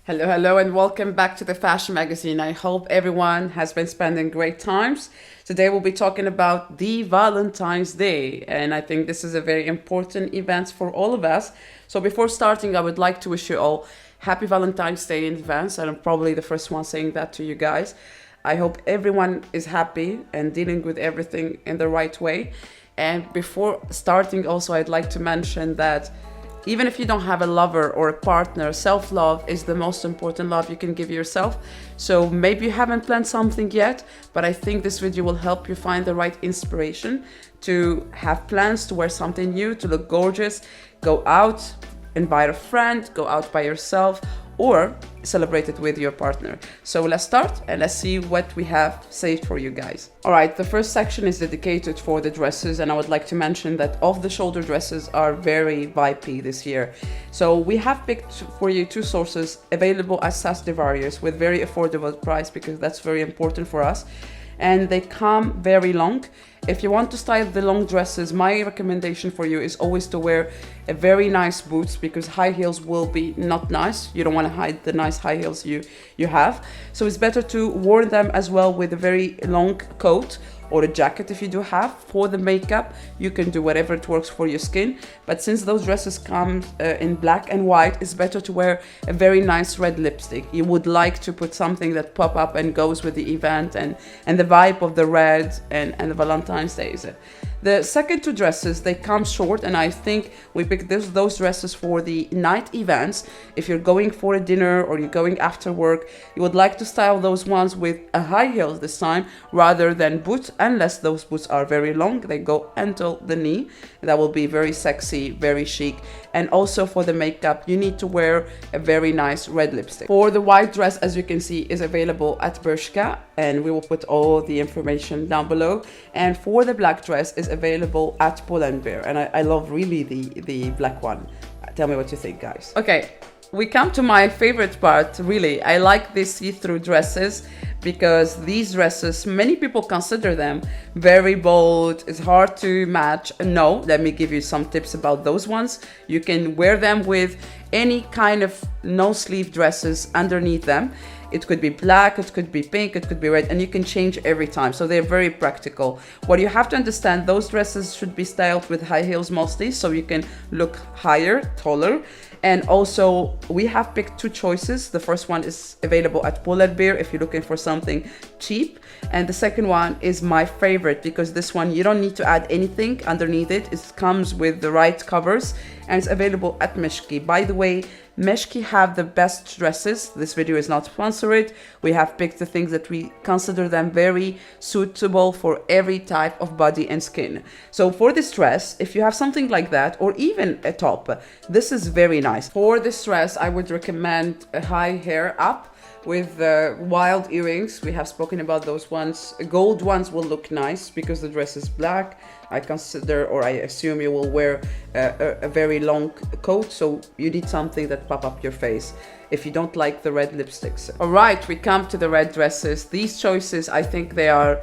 Hello, hello, and welcome back to the Fashion Magazine. I hope everyone has been spending great times. Today we'll be talking about the Valentine's Day, and I think this is a very important event for all of us. So before starting, I would like to wish you all happy Valentine's Day in advance, and I'm probably the first one saying that to you guys. I hope everyone is happy and dealing with everything in the right way. And before starting, also, I'd like to mention that even if you don't have a lover or a partner, self-love is the most important love you can give yourself. So maybe you haven't planned something yet, but I think this video will help you find the right inspiration to have plans to wear something new, to look gorgeous, go out, invite a friend, go out by yourself, or celebrate it with your partner. So let's start and let's see what we have saved for you guys. All right, the first section is dedicated for the dresses, and I would like to mention that off-the-shoulder dresses are very vibey this year. So we have picked for you two sources available at Stradivarius with very affordable price, because that's very important for us. And they come very long. If you want to style the long dresses, my recommendation for you is always to wear a very nice boots, because high heels will be not nice. You don't want to hide the nice high heels you have. So it's better to wear them as well with a very long coat or a jacket if you do have. For the makeup, you can do whatever it works for your skin. But since those dresses come in black and white, it's better to wear a very nice red lipstick. You would like to put something that pop up and goes with the event and the vibe of the red and the Valentine's Day. The second two dresses, they come short, and I think we picked those dresses for the night events. If you're going for a dinner or you're going after work, you would like to style those ones with a high heels this time rather than boots, unless those boots are very long. They go until the knee. That will be very sexy, very chic. And also for the makeup, you need to wear a very nice red lipstick. For the white dress, as you can see, is available at Bershka, and we will put all the information down below. And for the black dress is available at Pull&Bear, and I love really the black one. Tell me what you think, guys. Okay, we come to my favorite part, really. I like these see-through dresses because these dresses, many people consider them very bold. It's hard to match. No, let me give you some tips about those ones. You can wear them with any kind of no-sleeve dresses underneath them. It could be black, it could be pink, it could be red, and you can change every time. So they're very practical. What you have to understand, those dresses should be styled with high heels mostly, so you can look higher, taller. And also, we have picked two choices. The first one is available at Pull&Bear if you're looking for something cheap. And the second one is my favorite, because this one, you don't need to add anything underneath it. It comes with the right covers, and it's available at Meshki. By the way, Meshki have the best dresses. This video is not sponsored. We have picked the things that we consider them very suitable for every type of body and skin. So for this dress, if you have something like that, or even a top, this is very nice. For this dress, I would recommend a high hair up with wild earrings. We have spoken about those ones. Gold ones will look nice because the dress is black. I consider, or I assume, you will wear a very long coat, so you need something that pop up your face if you don't like the red lipsticks. All right, we come to the red dresses. These choices, I think they are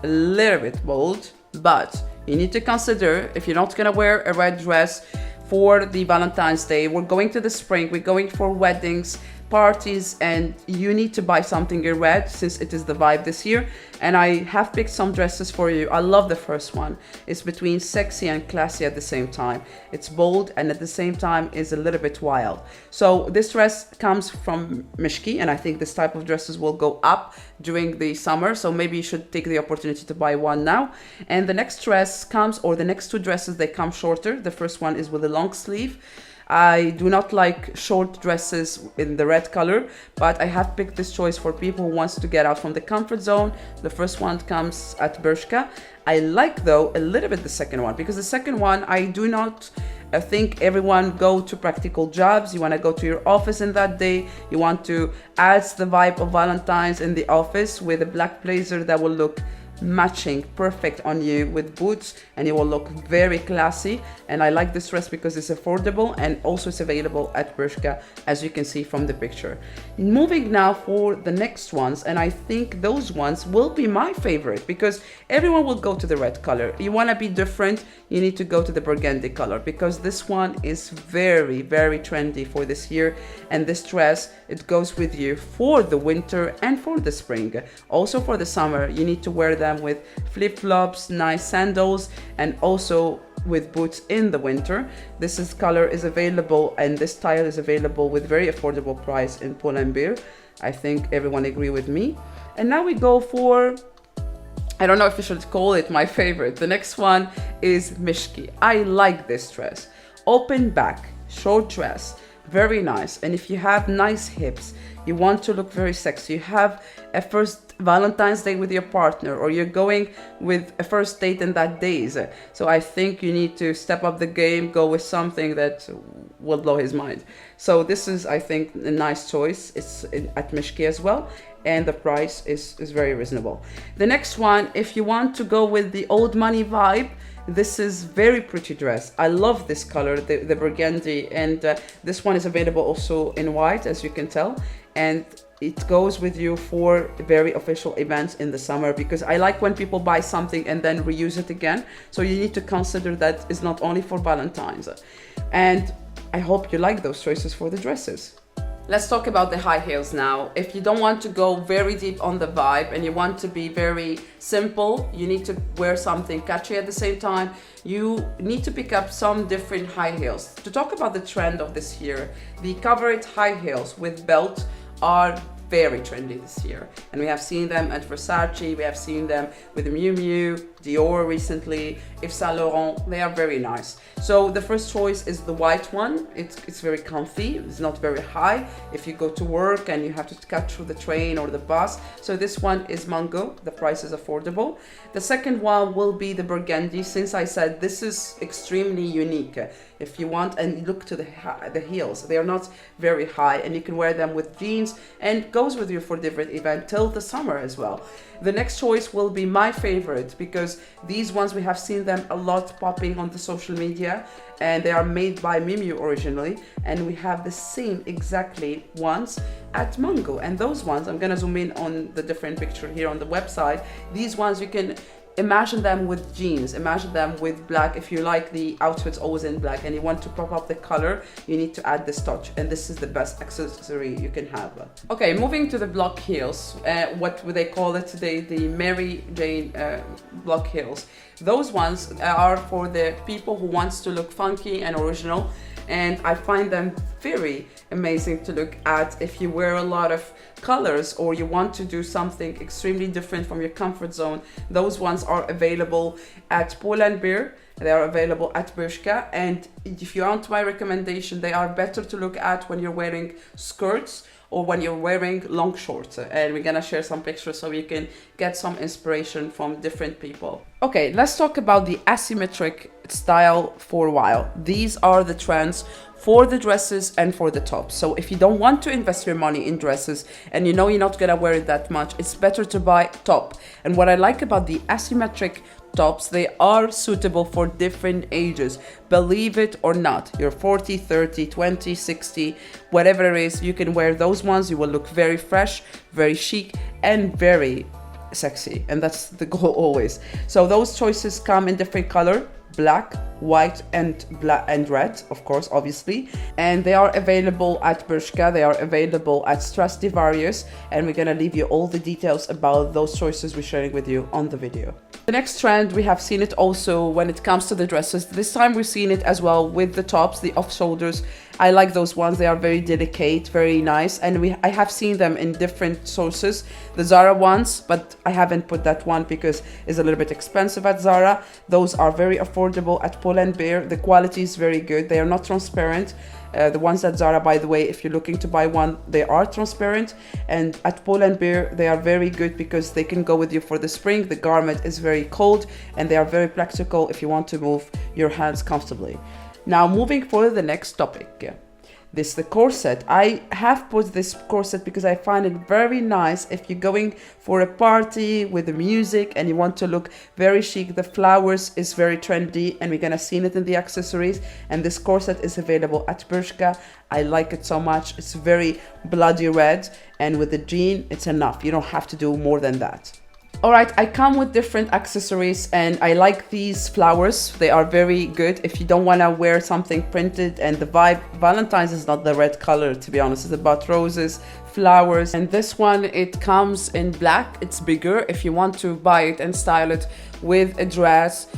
a little bit bold, but you need to consider, if you're not gonna wear a red dress for the Valentine's Day, we're going to the spring, we're going for weddings, parties, and you need to buy something in red since it is the vibe this year. And I have picked some dresses for you. I love the first one. It's between sexy and classy at the same time. It's bold and at the same time is a little bit wild. So this dress comes from Meshki, and I think this type of dresses will go up during the summer, so maybe you should take the opportunity to buy one now. And the next dress comes, or the next two dresses, they come shorter. The first one is with a long sleeve. I do not like short dresses in the red color, but I have picked this choice for people who wants to get out from the comfort zone. The first one comes at Bershka. I like, though, a little bit the second one, because the second one, I do not think everyone go to practical jobs. You want to go to your office in that day. You want to add the vibe of Valentine's in the office with a black blazer that will look matching perfect on you with boots, and it will look very classy. And I like this dress because it's affordable, and also it's available at Bershka, as you can see from the picture. Moving now for the next ones, and I think those ones will be my favorite because everyone will go to the red color. You want to be different, you need to go to the burgundy color, because this one is very, very trendy for this year. And this dress, it goes with you for the winter and for the spring. Also for the summer, you need to wear them with flip-flops, nice sandals, and also with boots in the winter. This color is available, and this style is available with very affordable price in Pull&Bear. I think everyone agree with me. And now we go for, I don't know if you should call it my favorite. The next one is Mishki. I like this dress. Open back, short dress, very nice. And if you have nice hips, you want to look very sexy, you have a first Valentine's Day with your partner, or you're going with a first date in that days. So I think you need to step up the game, go with something that will blow his mind. So this is, I think, a nice choice. It's at Mishki as well, and the price is very reasonable. The next one, if you want to go with the old money vibe, this is very pretty dress. I love this color, the burgundy, and this one is available also in white, as you can tell, and it goes with you for very official events in the summer, because I like when people buy something and then reuse it again. So you need to consider that it's not only for Valentine's. And I hope you like those choices for the dresses. Let's talk about the high heels now. If you don't want to go very deep on the vibe and you want to be very simple, you need to wear something catchy at the same time. You need to pick up some different high heels. To talk about the trend of this year, the covered high heels with belt are very trendy this year, and we have seen them at Versace, we have seen them with Miu Miu, Dior recently, Yves Saint Laurent. They are very nice. So the first choice is the white one. It's very comfy, it's not very high if you go to work and you have to catch through the train or the bus. So this one is Mango, the price is affordable. The second one will be the burgundy, since I said this is extremely unique. If you want, and look to the heels, they are not very high, and you can wear them with jeans, and goes with you for different events till the summer as well. The next choice will be my favorite, because these ones we have seen them a lot popping on the social media, and they are made by Miu Miu originally, and we have the same exactly ones at Mango. And those ones, I'm gonna zoom in on the different picture here on the website. These ones you can imagine them with jeans, imagine them with black. If you like the outfits always in black and you want to pop up the color, you need to add this touch, and this is the best accessory you can have. Okay, moving to the block heels, what would they call it today, the Mary Jane block heels. Those ones are for the people who wants to look funky and original, and I find them very amazing to look at if you wear a lot of colors or you want to do something extremely different from your comfort zone. Those ones are available at Pull&Bear, they are available at Bershka, and if you want my recommendation, they are better to look at when you're wearing skirts or when you're wearing long shorts, and we're gonna share some pictures so you can get some inspiration from different people. Okay, let's talk about the asymmetric style for a while. These are the trends for the dresses and for the tops. So if you don't want to invest your money in dresses and you know you're not gonna wear it that much, it's better to buy top. And what I like about the asymmetric tops, they are suitable for different ages, believe it or not. You're 40, 30, 20, 60, whatever it is, you can wear those ones. You will look very fresh, very chic, and very sexy, and that's the goal always. So those choices come in different color: black, white, and black and red, of course, obviously. And they are available at Bershka, they are available at Stradivarius, and we're gonna leave you all the details about those choices we're sharing with you on the video. The next trend, we have seen it also when it comes to the dresses. This time we're seeing it as well with the tops, the off shoulders. I like those ones, they are very delicate, very nice, and I have seen them in different sources. The Zara ones, but I haven't put that one because it's a little bit expensive at Zara. Those are very affordable at Pull&Bear. The quality is very good, they are not transparent. The ones at Zara, by the way, if you're looking to buy one, they are transparent, and at Pull&Bear they are very good because they can go with you for the spring. The garment is very cold, and they are very practical if you want to move your hands comfortably. Now moving for the next topic. the corset. I have put this corset because I find it very nice if you're going for a party with the music and you want to look very chic. The flowers is very trendy, and we're gonna see it in the accessories. And this corset is available at Bershka. I like it so much. It's very bloody red, and with the jean it's enough. You don't have to do more than that. All right, I come with different accessories, and I like these flowers. They are very good if you don't want to wear something printed, and the vibe, Valentine's is not the red color, to be honest. It's about roses, flowers, and this one, it comes in black. It's bigger if you want to buy it and style it with a dress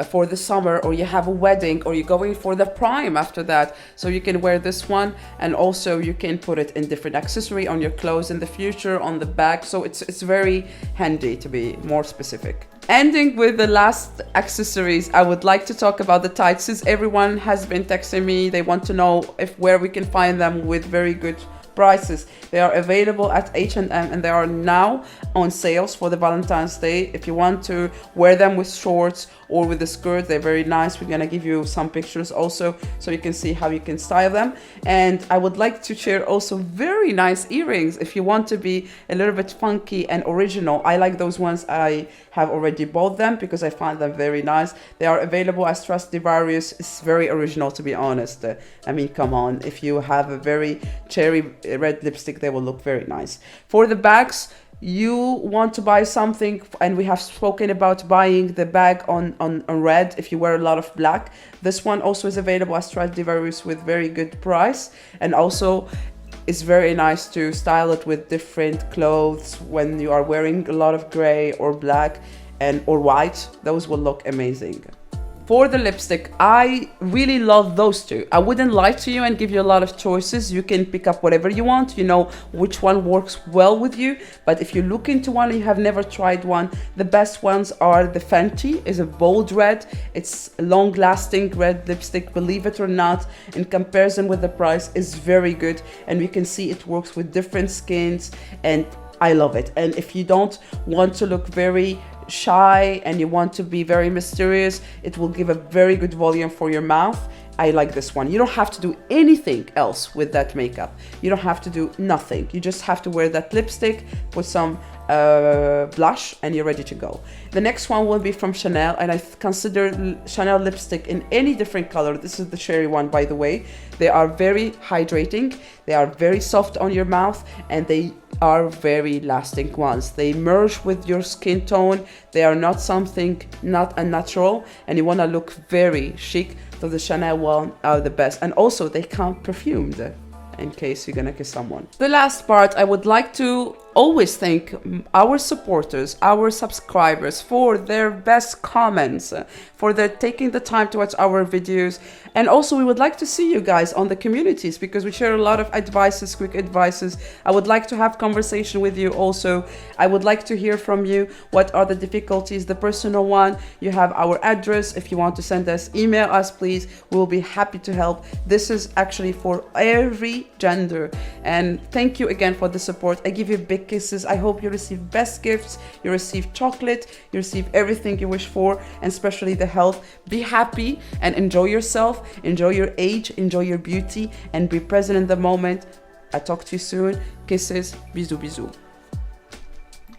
for the summer, or you have a wedding, or you're going for the prime after that. So you can wear this one, and also you can put it in different accessory on your clothes in the future, on the back. So it's very handy, to be more specific. Ending with the last accessories, I would like to talk about the tights. Everyone has been texting me. They want to know where we can find them with very good prices. They are available at H&M, and they are now on sales for the Valentine's Day. If you want to wear them with shorts or with a skirt, they're very nice. We're gonna give you some pictures also so you can see how you can style them. And I would like to share also very nice earrings if you want to be a little bit funky and original. I like those ones. I have already bought them because I find them very nice. They are available as Stradivarius. It's very original, to be honest. I mean, come on, if you have a very cherry red lipstick, they will look very nice. For the bags, you want to buy something, and we have spoken about buying the bag on red if you wear a lot of black. This one also is available as Stradivarius with very good price, and also it's very nice to style it with different clothes when you are wearing a lot of gray or black or white. Those will look amazing. For the lipstick, I really love those two. I wouldn't lie to you and give you a lot of choices. You can pick up whatever you want. You know which one works well with you. But if you look into one and you have never tried one, the best ones are the Fenty. Is a bold red. It's a long-lasting red lipstick. Believe it or not, in comparison with the price, is very good. And we can see it works with different skins, and I love it. And if you don't want to look very shy and you want to be very mysterious, it will give a very good volume for your mouth. I like this one. You don't have to do anything else with that makeup. You don't have to do nothing. You just have to wear that lipstick with some blush, and you're ready to go. The next one will be from Chanel, and I consider Chanel lipstick in any different color. This is the cherry one, by the way. They are very hydrating. They are very soft on your mouth, and they are very lasting ones. They merge with your skin tone. They are not unnatural, and you want to look very chic. So the Chanel one are the best, and also they come perfumed in case you're gonna kiss someone. The last part, I would like to always thank our supporters, our subscribers, for their best comments, for their taking the time to watch our videos. And also we would like to see you guys on the communities, because we share a lot of advices, quick advices. I would like to have conversation with you also. I would like to hear from you. What are the difficulties? The personal one, you have our address. If you want to send us, email us, please. We'll be happy to help. This is actually for every gender. And thank you again for the support. I give you big kisses. I hope you receive best gifts. You receive chocolate. You receive everything you wish for, and especially the health. Be happy and enjoy yourself. Enjoy your age. Enjoy your beauty, and be present in the moment. I talk to you soon. Kisses. Bisous, bisous.